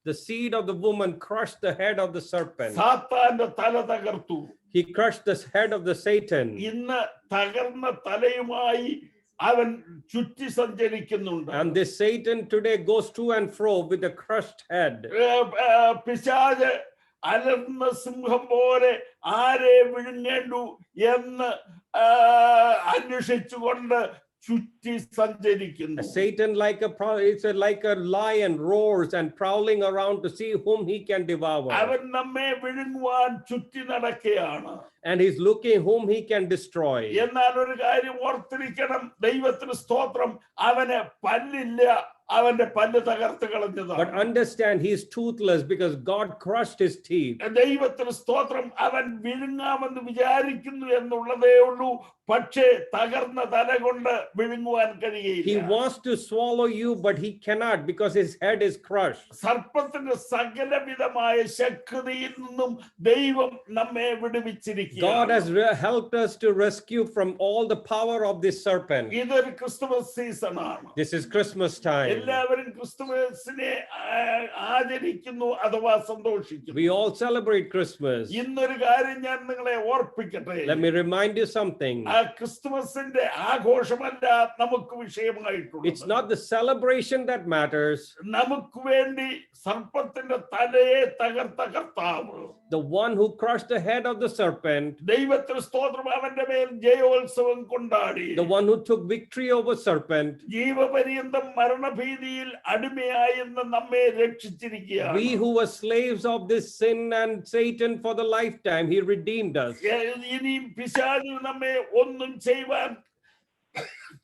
The seed of the woman crushed the head of the serpent. സാത്താന്റെ തല തകർത്തു. He crushed the head of the Satan. ഇന്ന് തകർന്ന തലയുമായി അവൻ ചുറ്റി സഞ്ചരിക്കുന്നുണ്ട്. And this Satan today goes to and fro with a crushed head. പിശാച് അലർന്ന സിംഹം പോലെ ആരെ വിഴുങ്ങേണ്ടു എന്ന് അന്വേഷിച്ചുകൊണ്ട് ചുറ്റി സഞ്ചരിക്കുന്നു. Satan like a lion roars and prowling around to see whom he can devour. അവൻ നമ്മെ വിഴുങ്ങുവാൻ ചുറ്റി നടക്കുകയാണ്. And he's looking whom he can destroy. എന്നാൽ ഒരു കാര്യം ഓർത്തിരിക്കണം, ദൈവത്തിന് സ്തോത്രം, അവന് പല്ലില്ല, അവന്റെ പല്ല് തകർത്ത് കളഞ്ഞതാണ്. But understand, he is toothless because God crushed his teeth. ദൈവത്തിന് സ്തോത്രം, അവൻ വിഴുങ്ങാമെന്ന് വിചാരിക്കുന്നു എന്നുള്ളതേ ഉള്ളൂ, പക്ഷേ തകർന്ന തല കൊണ്ട് വിഴുങ്ങുവാൻ കഴിയില്ല. He wants to swallow you, but he cannot because his head is crushed. സർപ്പത്തിന്റെ സകലവിധമായ ശക്തിയിൽ നിന്നും ദൈവം നമ്മെ വിടുവിച്ചിരിക്കുന്നു. God has helped us to rescue from all the power of this serpent. ഇതൊരു ക്രിസ്തുമസ് സീസൺ ആണ്. This is Christmas time. എല്ലാവരും ക്രിസ്തുമസിനെ ആചരിക്കുന്നു അഥവാ സന്തോഷിക്കുന്നു. We all celebrate Christmas. ഇന്നൊരു കാര്യം ഞാൻ നിങ്ങളെ ഓർപ്പിക്കട്ടെ. Let me remind you something. ആ ക്രിസ്തുമസിന്റെ ആഘോഷമല്ല നമുക്ക് വിഷയമായിട്ടുള്ളത്. It's not the celebration that matters. നമുക്ക് വേണ്ടി സർപ്പത്തിന്റെ തലയെ തകർത്ത കർത്താവ്, The one who crushed the head of the serpent, ദൈവത്തിന് സ്തോത്രം, അവന്റെ മേൽ ജയോത്സവം കൊണ്ടാടി. the one who took victory over serpent, ജീവപര്യന്തം മരണഭീതിയിൽ അടിമയായെന്ന് നമ്മെ രക്ഷിച്ചിരിക്കുകയാണ്. we who were slaves of this sin and Satan for the lifetime, he redeemed us. ഇനിയും പിശാചിന് നമ്മെ ഒന്നും ചെയ്യുവാൻ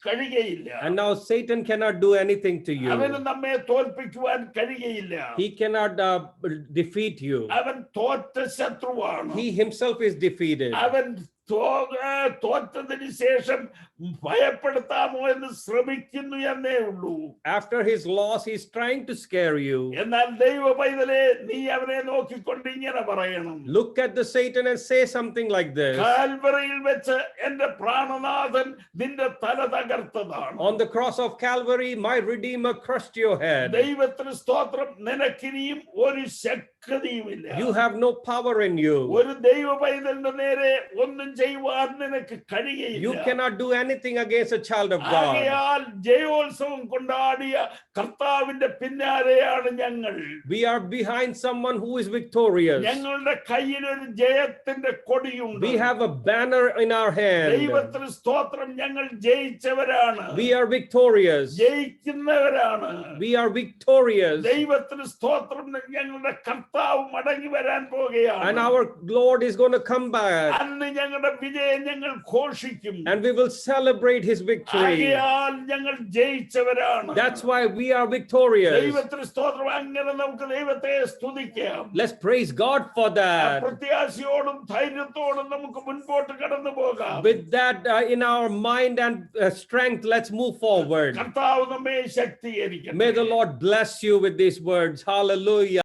കഴിയുകയില്ല. And now Satan cannot do anything to you. അവന് നമ്മെ തോൽപ്പിക്കുവാൻ കഴിയുകയില്ല. He cannot defeat you. അവൻ തോറ്റ ശത്രുവാണ്. He himself is defeated. അവൻ തോറ്റതിന് ശേഷം ഭയപ്പെടുത്താമോ എന്ന് ശ്രമിക്കുന്നു എന്നേ ഉള്ളൂ. After his loss, he's trying to scare you. എന്നാൽ ദൈവ പൈതലേ, നീ അവനെ നോക്കിക്കൊണ്ട് ഇങ്ങനെ പറയണം, Look at the Satan and say something like this: കാൽവറിയിൽ വെച്ച് എന്റെ പ്രാണനാഥൻ നിന്റെ തല തകർത്തതാണ്. On the cross of Calvary, my Redeemer crushed your head. ദൈവത്തിന് സ്തോത്രം, നിനക്കിനിയും ഒരു ശക്തിയുമില്ല. You have no power in you. ഒരു ദൈവ പൈതലിന്റെ നേരെ ഒന്നും ചെയ്യുവാൻ നിനക്ക് കഴിയില്ല. You cannot do anything against a child of God. ആകയാൽ ജയോത്സവം കൊണ്ടാടിയ കർത്താവിന്റെ പിന്നാലെയാണ് ഞങ്ങൾ. We are behind someone who is victorious. ഞങ്ങളുടെ കയ്യിൽ ഒരു ജയത്തിന്റെ കൊടിയുണ്ട്. We have a banner in our hand. ദൈവത്തിന് സ്തോത്രം, ഞങ്ങൾ ജയിച്ചവരാണ്. We are victorious. ജയിക്കുന്നവരാണ്. We are victorious. ദൈവത്തിന് സ്തോത്രം, ഞങ്ങളുടെ കർത്താവ് മടങ്ങി വരാൻ പോകുകയാണ്. And our Lord is going to come back. അന്ന് ഞങ്ങളുടെ വിജയം ഞങ്ങൾ ഘോഷിക്കും. And we will celebrate his victory. ആകയാൽ ഞങ്ങൾ ജയിച്ചവരാണ്. That's why we are victorious. ദൈവത്തിന് സ്തോത്രം. അങ്ങനെ നമുക്ക് ദൈവത്തെ സ്തുതിക്കാം. Let's praise God for that. പ്രത്യാശയോടും ധൈര്യത്തോടും നമുക്ക് മുൻപോട്ട് കടന്നു പോകാം. With that in our mind and strength, let's move forward. കർത്താവ് നമ്മെ ശക്തീകരിക്കട്ടെ. May the Lord bless you with these words. Hallelujah.